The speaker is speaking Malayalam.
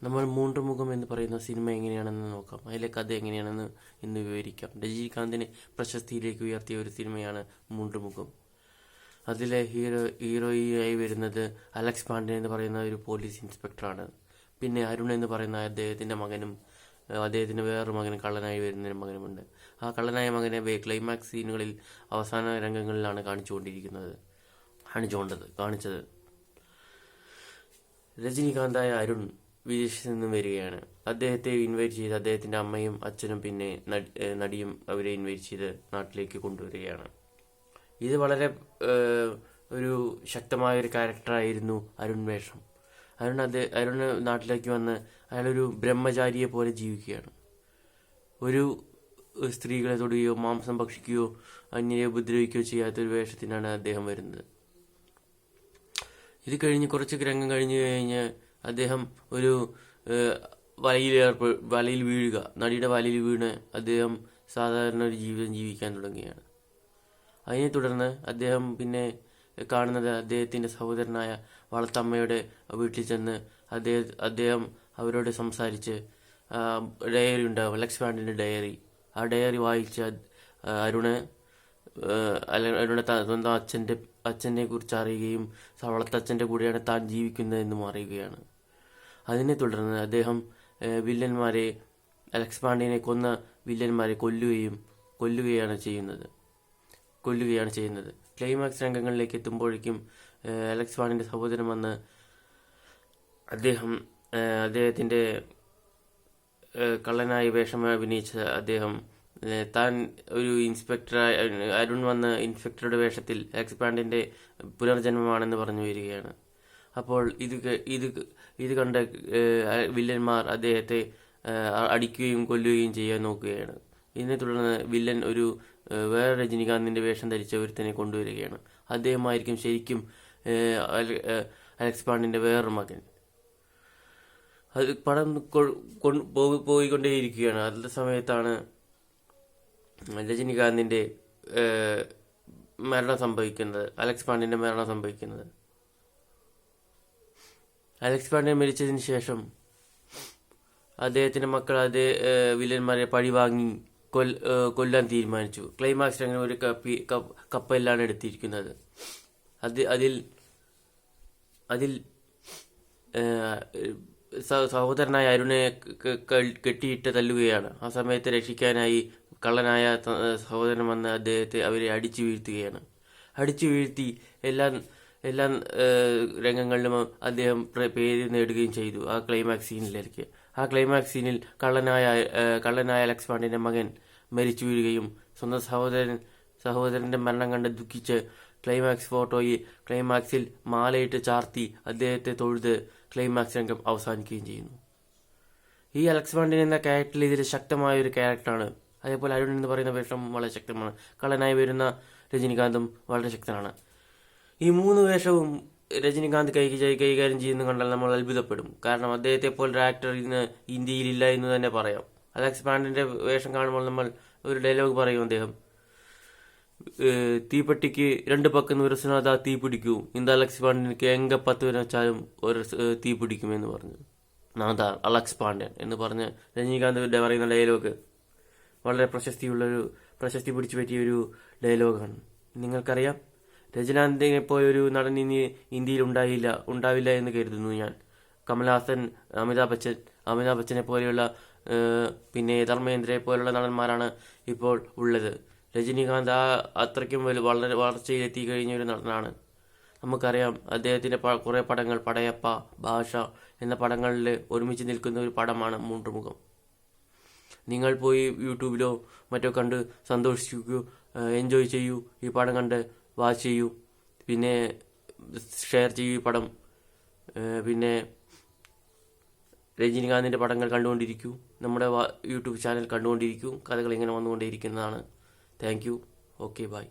നമ്മൾ മൂன்று മുഖം എന്ന് പറയുന്ന സിനിമ എങ്ങനെയാണെന്ന് നോക്കാം. അതിലെ കഥ എങ്ങനെയാണെന്ന് ഇന്ന് വിവരിക്കാം. രജനീകാന്തിനെ പ്രശസ്തിയിലേക്ക് ഉയർത്തിയ ഒരു സിനിമയാണ് മൂன்று മുഖം. അതിലെ ഹീറോയായി വരുന്നത് അലക്സ് പാണ്ഡെ എന്ന് പറയുന്ന ഒരു പോലീസ് ഇൻസ്പെക്ടറാണ്. പിന്നെ അരുൺ എന്ന് പറയുന്ന അദ്ദേഹത്തിന്റെ മകനും അദ്ദേഹത്തിന് വേറൊരു മകനും കള്ളനായി വരുന്നൊരു മകനുമുണ്ട്. ആ കള്ളനായ മകനെ ക്ലൈമാക്സ് സീനുകളിൽ അവസാന രംഗങ്ങളിലാണ് കാണിച്ചത്. രജനീകാന്തായ അരുൺ വിദേശത്ത് നിന്നും വരികയാണ്. അദ്ദേഹത്തെ ഇൻവൈറ്റ് ചെയ്ത് അദ്ദേഹത്തിന്റെ അമ്മയും അച്ഛനും പിന്നെ നടിയും അവരെ ഇൻവൈറ്റ് ചെയ്ത് നാട്ടിലേക്ക് കൊണ്ടുവരികയാണ്. ഇത് വളരെ ഒരു ശക്തമായ ഒരു ക്യാരക്ടറായിരുന്നു അരുൺ വേഷം. അരുൺ നാട്ടിലേക്ക് വന്ന് അയാളൊരു ബ്രഹ്മചാരിയെ പോലെ ജീവിക്കുകയാണ്. ഒരു സ്ത്രീകളെ തൊടുകയോ മാംസം ഭക്ഷിക്കുകയോ അന്യരെ ഉപദ്രവിക്കുകയോ ചെയ്യാത്തൊരു വേഷത്തിനാണ് അദ്ദേഹം വരുന്നത്. ഇത് കഴിഞ്ഞ് കുറച്ച് രംഗം കഴിഞ്ഞ് അദ്ദേഹം ഒരു വലയിൽ വീഴുക, നടിയുടെ വലയിൽ വീണ് അദ്ദേഹം സാധാരണ ഒരു ജീവിതം ജീവിക്കാൻ തുടങ്ങുകയാണ്. അതിനെ തുടർന്ന് അദ്ദേഹം പിന്നെ കാണുന്നത് അദ്ദേഹത്തിന്റെ സഹോദരനായ വളർത്തമ്മയുടെ വീട്ടിൽ ചെന്ന് അദ്ദേഹം അവരോട് സംസാരിച്ച് ഡയറി ഉണ്ടാവും, അലക്സ് പാണ്ഡെന്റെ ഡയറി. ആ ഡയറി വായിച്ച് അരുണ് സ്വന്തം അച്ഛനെ കുറിച്ച് അറിയുകയും വളർത്തച്ഛന്റെ കൂടെയാണ് താൻ ജീവിക്കുന്നതെന്നും അറിയുകയാണ്. അതിനെ തുടർന്ന് അദ്ദേഹം അലക്സ് പാണ്ഡെനെ കൊന്ന വില്ലന്മാരെ കൊല്ലുകയാണ് ചെയ്യുന്നത്. ക്ലൈമാക്സ് രംഗങ്ങളിലേക്ക് എത്തുമ്പോഴേക്കും അലക്സ് പാണ്ഡെന്റെ സഹോദരൻ വന്ന് അദ്ദേഹത്തിന്റെ കള്ളനായി വേഷം അഭിനയിച്ച അദ്ദേഹം താൻ ഒരു അരുൺ വന്ന ഇൻസ്പെക്ടറുടെ വേഷത്തിൽ അലക്സ് പാണ്ഡെന്റെ പുനർജന്മമാണെന്ന് പറഞ്ഞു വരികയാണ്. അപ്പോൾ ഇത് കണ്ട വില്ലന്മാർ അദ്ദേഹത്തെ അടിക്കുകയും കൊല്ലുകയും ചെയ്യാൻ നോക്കുകയാണ്. ഇതിനെ തുടർന്ന് വില്ലൻ വേറെ രജനീകാന്തിന്റെ വേഷം ധരിച്ച ഒരുത്തനെ കൊണ്ടുവരികയാണ്. അദ്ദേഹമായിരിക്കും ശരിക്കും അലക്സ് പാണ്ഡെന്റെ വേറൊരു മകൻ. അത് പടം പോയിക്കൊണ്ടേയിരിക്കുകയാണ്. അതിന്റെ സമയത്താണ് രജനീകാന്തിന്റെ അലക്സ് പാണ്ഡെന്റെ മരണം സംഭവിക്കുന്നത്. അലക്സ് പാണ്ഡെ മരിച്ചതിന് ശേഷം അദ്ദേഹത്തിന്റെ മക്കൾ വില്ലന്മാരെ പഴിവാങ്ങി കൊല്ലാൻ തീരുമാനിച്ചു. ക്ലൈമാക്സ് രംഗം ഒരു കപ്പലിലാണ് എടുത്തിരിക്കുന്നത്. അതിൽ സഹോദരനായ അരുണെ കെട്ടിയിട്ട് തല്ലുകയാണ്. ആ സമയത്ത് രക്ഷിക്കാനായി കള്ളനായ സഹോദരൻ വന്ന് അവരെ അടിച്ചു വീഴ്ത്തി എല്ലാ രംഗങ്ങളിലും അദ്ദേഹം പേര് നേടുകയും ചെയ്തു. ആ ക്ലൈമാക്സ് സീനിൽ കള്ളനായ അലക്സ് പാണ്ഡെന്റെ മകൻ മരിച്ചു വീഴുകയും സ്വന്തം സഹോദരന്റെ മരണം കണ്ട് ദുഃഖിച്ച് ക്ലൈമാക്സിൽ മാലയിട്ട് ചാർത്തി അദ്ദേഹത്തെ തൊഴുത് ക്ലൈമാക്സ് രംഗം അവസാനിക്കുകയും ചെയ്യുന്നു. ഈ അലക്സ് പാണ്ഡെ എന്ന ക്യാരക്ടറിൽ ഇതിൽ ശക്തമായ ഒരു ക്യാരക്ടറാണ്. അതേപോലെ അരുൺ എന്ന് പറയുന്ന വേഷം വളരെ ശക്തമാണ്. കള്ളനായി വരുന്ന രജനീകാന്തും വളരെ ശക്തനാണ്. ഈ മൂന്ന് വേഷവും രജനീകാന്ത് കൈകാര്യം ചെയ്യുന്ന കണ്ടാൽ നമ്മൾ അത്ഭുതപ്പെടും. കാരണം അദ്ദേഹത്തെ പോലൊരു ആക്ടർ ഇന്ന് ഇന്ത്യയിലില്ല എന്ന് തന്നെ പറയാം. അലക്സ് പാണ്ഡെന്റെ വേഷം കാണുമ്പോൾ നമ്മൾ ഒരു ഡയലോഗ് പറയും. അദ്ദേഹം തീപ്പെട്ടിക്ക് രണ്ട് പക്കം വിരസനാഥ തീ പിടിക്കൂ, ഇന്ത അലക്സ് പാണ്ഡ്യനിക്ക് എങ്ക 10 വെച്ചാലും ഒരു തീ പിടിക്കുമെന്ന് പറഞ്ഞു നാഥ അലക്സ് പാണ്ഡ്യൻ എന്ന് പറഞ്ഞ് രജനീകാന്ത് പറയുന്ന ഡയലോഗ് വളരെ പ്രശസ്തി പിടിച്ചു പറ്റിയ ഒരു ഡയലോഗാണ്. നിങ്ങൾക്കറിയാം, രജനീകാന്തിനെ പോയൊരു നടൻ ഇനി ഇന്ത്യയിൽ ഉണ്ടാവില്ല എന്ന് കരുതുന്നു ഞാൻ. കമൽഹാസൻ, അമിതാഭ് ബച്ചനെ പോലെയുള്ള പിന്നെ ധർമ്മേന്ദ്രയെ പോലുള്ള നടന്മാരാണ് ഇപ്പോൾ ഉള്ളത്. രജനീകാന്ത് അത്രയ്ക്കും വളരെ വളർച്ചയിലെത്തി കഴിഞ്ഞ ഒരു നടനാണ്. നമുക്കറിയാം, അദ്ദേഹത്തിന്റെ കുറെ പടങ്ങൾ പടയപ്പ, ഭാഷ എന്ന പടങ്ങളിൽ ഒരുമിച്ച് നിൽക്കുന്ന ഒരു പടമാണ് മൂன்று മുഖം. നിങ്ങൾ പോയി യൂട്യൂബിലോ മറ്റോ കണ്ട് സന്തോഷിക്കൂ, എൻജോയ് ചെയ്യൂ, ഈ പടം കണ്ട് വാച്ച് ചെയ്യൂ, പിന്നെ ഷെയർ ചെയ്യൂ ഈ പടം. പിന്നെ രജനീകാന്തിന്റെ പടങ്ങൾ കണ്ടുകൊണ്ടിരിക്കൂ, നമ്മുടെ യൂട്യൂബ് ചാനൽ കണ്ടുകൊണ്ടിരിക്കൂ. കഥകൾ ഇങ്ങനെ വന്നുകൊണ്ടേയിരിക്കുന്നതാണ്. Thank you. Okay, by.